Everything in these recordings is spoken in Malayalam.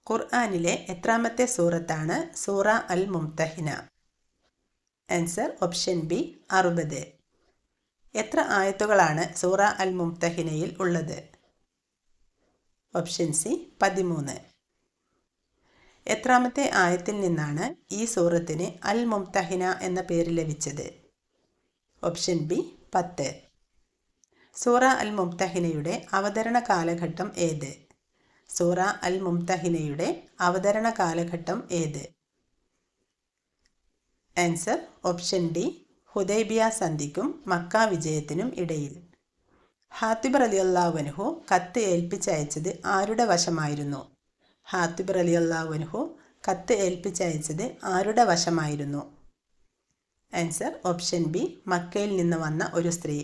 ഖുർആനിലെ എത്രാമത്തെ സൂറത്താണ് സൂറ അൽ മുംതഹിന? Answer option B 60. എത്ര ആയത്തുകളാണ് സൂറ അൽ മുംതഹിനയിൽ ഉള്ളത്? Option C 13. എത്രാമത്തെ ആയത്തിൽ നിന്നാണ് ഈ സൂറത്തിന് അൽ മുംതഹിന എന്ന പേര് ലഭിച്ചത്? Option B 10. സൂറ അൽ മുംതഹിനയുടെ അവതരണ കാലഘട്ടം ഏത്? സൂറ അൽ മുംതഹിനയുടെ അവതരണ കാലഘട്ടം ഏത്? ആൻസർ ഓപ്ഷൻ ഡി ഹുദൈബിയ സന്ധിക്കും മക്ക വിജയത്തിനും ഇടയിൽ. ഹാത്തിബ് റളിയല്ലാഹു അൻഹു കത്ത് ഏൽപ്പിച്ചയച്ചത് ആരുടെ വശമായിരുന്നു? ഹാത്തിബ് റളിയല്ലാഹു അൻഹു കത്ത് ഏൽപ്പിച്ചയച്ചത് ആരുടെ വശമായിരുന്നു? ആൻസർ ഓപ്ഷൻ ബി മക്കയിൽ നിന്ന് വന്ന ഒരു സ്ത്രീ.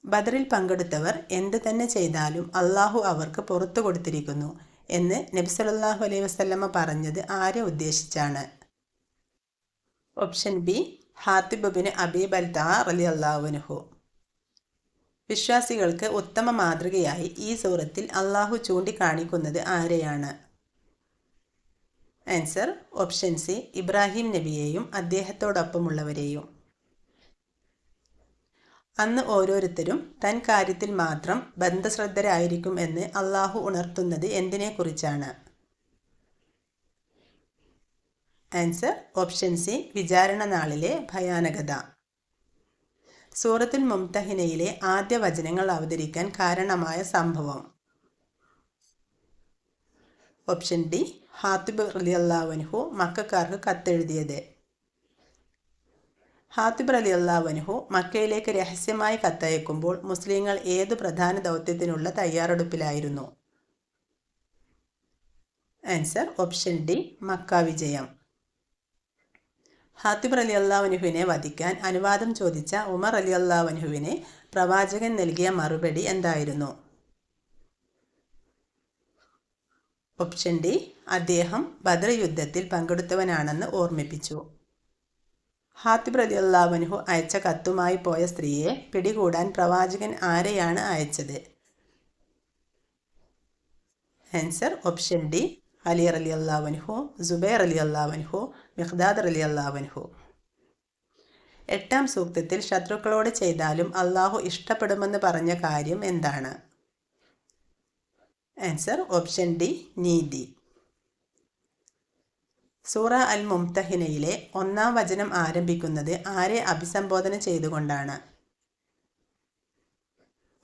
ബദറിൽ പങ്കെടുത്തവർ എന്ത് തന്നെ ചെയ്താലും അള്ളാഹു അവർക്ക് പുറത്തു കൊടുത്തിരിക്കുന്നു എന്ന് നബി സല്ലല്ലാഹു അലൈഹി വസല്ലമ പറഞ്ഞത് ആരെ ഉദ്ദേശിച്ചാണ്? ഓപ്ഷൻ ബി ഹാത്തിബ് ബിൻ അബീ ബൽതഅ റളിയല്ലാഹു അൻഹു. വിശ്വാസികൾക്ക് ഉത്തമ മാതൃകയായി ഈ സൂറത്തിൽ അള്ളാഹു ചൂണ്ടിക്കാണിക്കുന്നത് ആരെയാണ്? ആൻസർ ഓപ്ഷൻ സി ഇബ്രാഹിം നബിയെയും അദ്ദേഹത്തോടൊപ്പമുള്ളവരെയും. അന്ന് ഓരോരുത്തരും തൻ കാര്യത്തിൽ മാത്രം ബദ്ധശ്രദ്ധരായിരിക്കും എന്ന് അള്ളാഹു ഉണർത്തുന്നത് എന്തിനെക്കുറിച്ചാണ്? ആൻസർ ഓപ്ഷൻ സി വിചാരണ നാളിലെ ഭയാനകത. സൂറത്തുൽ മുംതഹിനയിലെ ആദ്യ വചനങ്ങൾ അവതരിക്കാൻ കാരണമായ സംഭവം? ഓപ്ഷൻ ഡി ഹാത്തിബ് റളിയല്ലാഹു അൻഹു മക്കക്കാർക്ക് കത്തെഴുതിയത്. ഹാത്തിബ് റളിയല്ലാഹു അൻഹു മക്കയിലേക്ക് രഹസ്യമായി കത്തയക്കുമ്പോൾ മുസ്ലിങ്ങൾ ഏതു പ്രധാന ദൗത്യത്തിനുള്ള തയ്യാറെടുപ്പിലായിരുന്നു? ആൻസർ ഓപ്ഷൻ ഡി മക്ക വിജയം. ഹാത്തിബ് റളിയല്ലാഹു അൻഹുവിനെ വധിക്കാൻ അനുവാദം ചോദിച്ച ഉമർ റളിയല്ലാഹു അൻഹുവിന് പ്രവാചകൻ നൽകിയ മറുപടി എന്തായിരുന്നു? ഓപ്ഷൻ ഡി അദ്ദേഹം ബദർ യുദ്ധത്തിൽ പങ്കെടുത്തവനാണെന്ന് ഓർമ്മിപ്പിച്ചു. ഹാത്തിബ് റളിയല്ലാഹു അൻഹു അയച്ച കത്തുമായി പോയ സ്ത്രീയെ പിടികൂടാൻ പ്രവാചകൻ ആരെയാണ് അയച്ചത്? ആൻസർ ഓപ്ഷൻ ഡി അലി റളിയല്ലാഹു അൻഹു, സുബൈർ റളിയല്ലാഹു അൻഹു, മിഖ്ദാദ് റളിയല്ലാഹു അൻഹു. 8-ാം സൂക്തത്തിൽ ശത്രുക്കളോട് ചെയ്താലും അള്ളാഹു ഇഷ്ടപ്പെടുമെന്ന് പറഞ്ഞ കാര്യം എന്താണ്? ആൻസർ ഓപ്ഷൻ ഡി നീതി. സൂറ അൽ മുംതഹിനയിലെ 1-ാം വചനം ആരംഭിക്കുന്നത് ആരെ അഭിസംബോധന ചെയ്തുകൊണ്ടാണ്?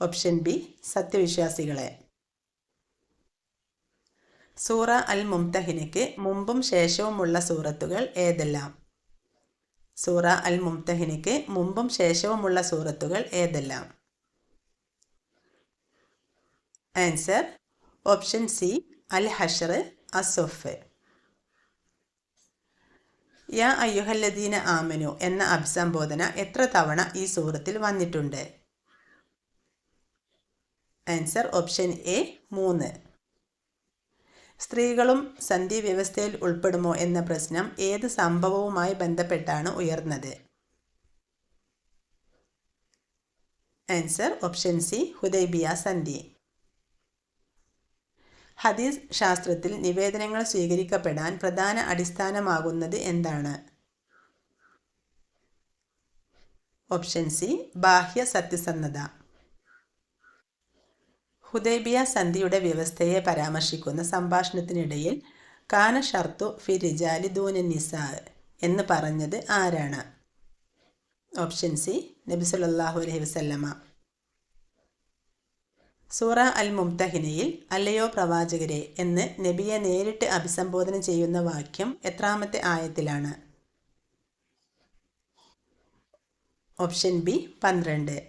ഓപ്ഷൻ ബി സത്യവിശ്വാസികളെ. സൂറ അൽ മുംതഹിനയ്ക്ക് മുമ്പും ശേഷവുമുള്ള സൂറത്തുകൾ ഏതെല്ലാം? സൂറ അൽ മുംതഹിനയ്ക്ക് മുമ്പും ശേഷവുമുള്ള സൂറത്തുകൾ ഏതെല്ലാം? ആൻസർ ഓപ്ഷൻ സി അൽ ഹഷർ, അസ്സൊഫ്. യാ അയ്യുഹല്ലദീന ആമനു എന്ന അഭിസംബോധന എത്ര തവണ ഈ സൂറത്തിൽ വന്നിട്ടുണ്ട്? Answer option A 3. സ്ത്രീകളും സന്ധി വ്യവസ്ഥയിൽ ഉൾപ്പെടുമോ എന്ന പ്രശ്നം ഏത് സംഭവവുമായി ബന്ധപ്പെട്ടാണ് ഉയർന്നത്? ആൻസർ ഓപ്ഷൻ സി ഹുദൈബിയ സന്ധി. ഹദീസ് ശാസ്ത്രത്തിൽ നിവേദനങ്ങൾ സ്വീകരിക്കപ്പെടാൻ പ്രധാന അടിസ്ഥാനമാകുന്നത് എന്താണ്? ഓപ്ഷൻ സി ബാഹ്യ സത്യസന്ധത. ഹുദൈബിയ സന്ധിയുടെ വ്യവസ്ഥയെ പരാമർശിക്കുന്ന സംഭാഷണത്തിനിടയിൽ കാന ഷർത്തു ഫി റിജാലി ദൂന നിസാ എന്ന് പറഞ്ഞത് ആരാണ്? ഓപ്ഷൻ സി നബി സല്ലല്ലാഹു അലൈഹി വസല്ലമ. സൂറ അൽ മുംതഹിനയിൽ അല്ലയോ പ്രവാചകരെ എന്ന് നബിയെ നേരിട്ട് അഭിസംബോധന ചെയ്യുന്ന വാക്യം എത്രാമത്തെ ആയത്തിലാണ്? Option B 12.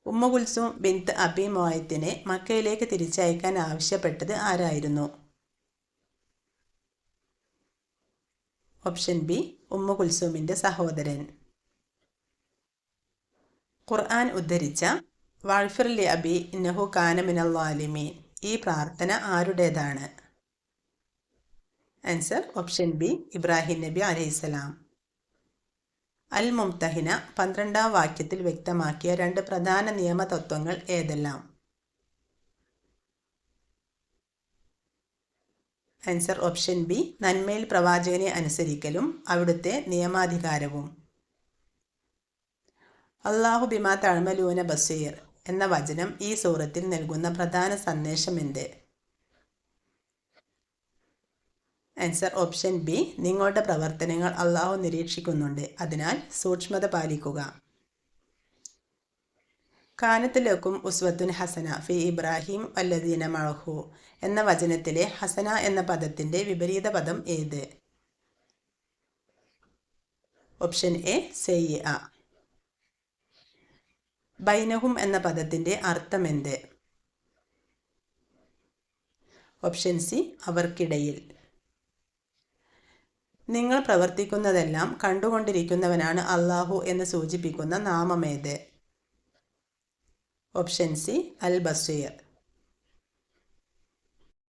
ഉമ്മു കുൽസൂം ബിൻത്ത് അബി മുഅയ്ത്തിനെ മക്കയിലേക്ക് തിരിച്ചയക്കാൻ ആവശ്യപ്പെട്ടത് ആരായിരുന്നു? ഓപ്ഷൻ ബി ഉമ്മു കുൽസൂമിൻ്റെ സഹോദരൻ. ഖുർആൻ ഉദ്ധരിച്ച വഗ്ഫിർ ലി അബി ഇന്നഹു കാന മിനൽ ളാലിമീൻ ഈ പ്രാർത്ഥന ആരുടേതാണ്? ആൻസർ ഓപ്ഷൻ ബി ഇബ്രാഹിം നബി അലൈഹിസ്സലാം. അൽ മുംതഹിന 12-ാം വാക്യത്തിൽ വ്യക്തമാക്കിയ 2 പ്രധാന നിയമതത്വങ്ങൾ ഏതെല്ലാം? ആൻസർ ഓപ്ഷൻ ബി, നന്മയിൽ പ്രവാചകനെ അനുസരിക്കലും അവിടുത്തെ നിയമാധികാരവും. അല്ലാഹു ബിമാ തഅമലൂന ബസീർ എന്ന വചനം ഈ സൂറത്തിൽ നൽകുന്ന പ്രധാന സന്ദേശം എന്ത്? ആൻസർ ഓപ്ഷൻ ബി, നിങ്ങളുടെ പ്രവർത്തനങ്ങൾ അല്ലാഹു നിരീക്ഷിക്കുന്നുണ്ട്, അതിനാൽ സൂക്ഷ്മത പാലിക്കുക. കാനത്ത് ലക്കും ഉസ്വത്തുൻ ഹസന ഫി ഇബ്രാഹിം വല്ലദീന മഅഹു എന്ന വചനത്തിലെ ഹസന എന്ന പദത്തിന്റെ വിപരീത പദം ഏത്? Option A, സയ്യിഅ. ബൈനഹും എന്ന പദത്തിന്റെ അർത്ഥം എന്ത്? ഓപ്ഷൻ സി, അവർക്കിടയിൽ. നിങ്ങൾ പ്രവർത്തിക്കുന്നതെല്ലാം കണ്ടുകൊണ്ടിരിക്കുന്നവനാണ് അല്ലാഹു എന്ന് സൂചിപ്പിക്കുന്ന നാമമേത്? ഓപ്ഷൻ സി, അൽ ബസീർ.